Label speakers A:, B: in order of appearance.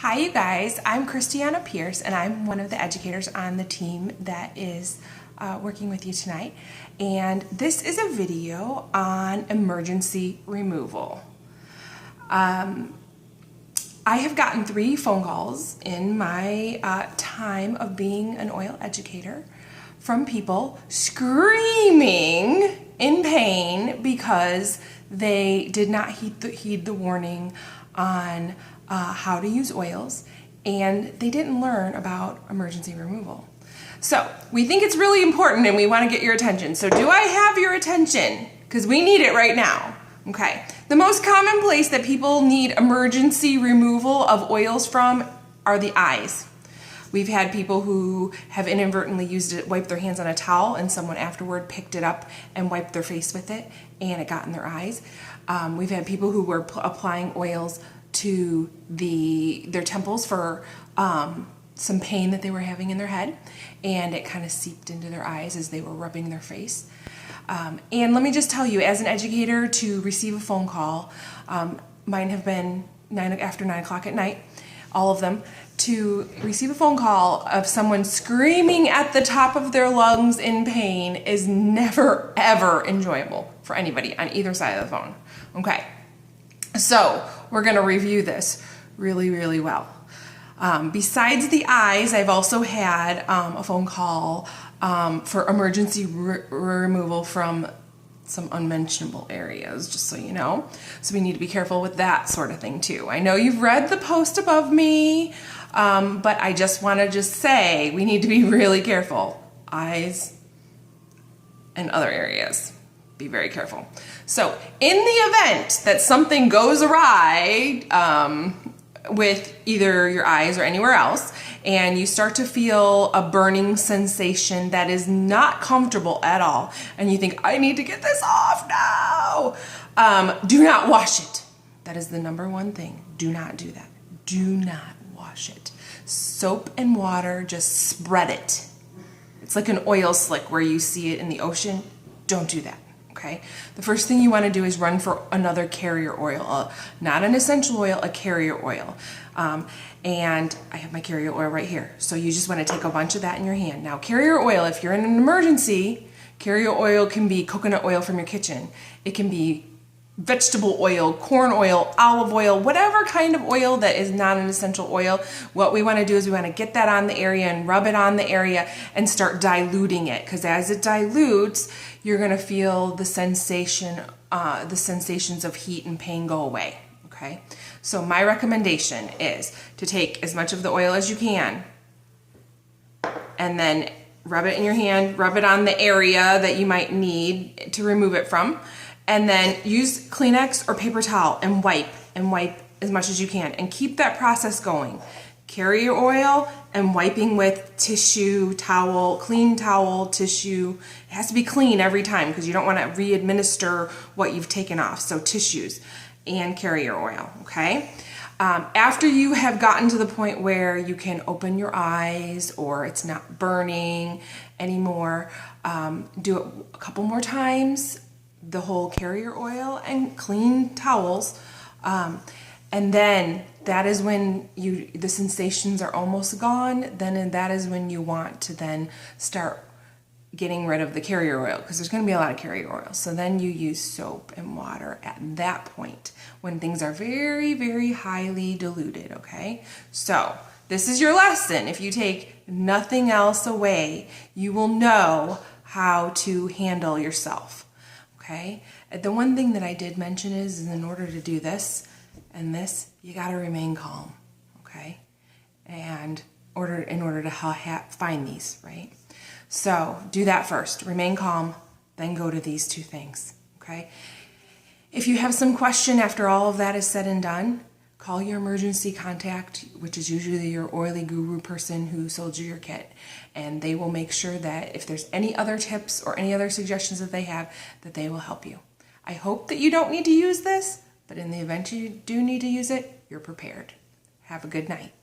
A: Hi you guys, I'm Christiana Pierce and I'm one of the educators on the team that is working with you tonight. And this is a video on emergency removal. I have gotten 3 phone calls in my time of being an oil educator from people screaming in pain because they did not heed the warning on how to use oils, and they didn't learn about emergency removal. So we think it's really important and we want to get your attention. So do I have your attention? Because we need it right now. Okay. The most common place that people need emergency removal of oils from are the eyes. We've had people who have inadvertently used it, wiped their hands on a towel, and someone afterward picked it up and wiped their face with it, and it got in their eyes. We've had people who were applying oils to their temples for some pain that they were having in their head, and it kind of seeped into their eyes as they were rubbing their face. And let me just tell you, as an educator, to receive a phone call, mine have been after 9 o'clock at night, all of them, to receive a phone call of someone screaming at the top of their lungs in pain is never, ever enjoyable for anybody on either side of the phone. Okay, so we're going to review this really, really well. Besides the eyes, I've also had a phone call for emergency removal from some unmentionable areas, just so you know. So we need to be careful with that sort of thing too. I know you've read the post above me, but I just want to say we need to be really careful. Eyes and other areas. Be very careful. So in the event that something goes awry with either your eyes or anywhere else, and you start to feel a burning sensation that is not comfortable at all, and you think, I need to get this off now, do not wash it. That is the number one thing. Do not do that. Do not wash it. Soap and water, just spread it. It's like an oil slick where you see it in the ocean. Don't do that. Okay. The first thing you want to do is run for another carrier oil, not an essential oil, a carrier oil. And I have my carrier oil right here. So you just want to take a bunch of that in your hand. Now, carrier oil, if you're in an emergency, carrier oil can be coconut oil from your kitchen. It can be vegetable oil, corn oil, olive oil, whatever kind of oil that is not an essential oil. What we want to do is we want to get that on the area and rub it on the area and start diluting it, because as it dilutes, you're going to feel the sensations of heat and pain go away. Okay, so my recommendation is to take as much of the oil as you can and then rub it in your hand, rub it on the area that you might need to remove it from, and then use Kleenex or paper towel and wipe as much as you can, and keep that process going. Carrier oil and wiping with tissue, towel, clean towel, tissue. It has to be clean every time because you don't want to re-administer what you've taken off. So tissues and carrier oil, okay? After you have gotten to the point where you can open your eyes or it's not burning anymore, do it a couple more times, the whole carrier oil and clean towels, and then that is when the sensations are almost gone. Then that is when you want to then start getting rid of the carrier oil, because there's going to be a lot of carrier oil. So then you use soap and water at that point when things are very, very highly diluted. Okay, so this is your lesson. If you take nothing else away, you will know how to handle yourself. Okay, the one thing that I did mention is in order to do this and this, you got to remain calm. Okay, and in order to find these, right? So do that first. Remain calm, then go to these 2 things. Okay. If you have some question after all of that is said and done, call your emergency contact, which is usually your oily guru person who sold you your kit, and they will make sure that if there's any other tips or any other suggestions that they have, that they will help you. I hope that you don't need to use this, but in the event you do need to use it, you're prepared. Have a good night.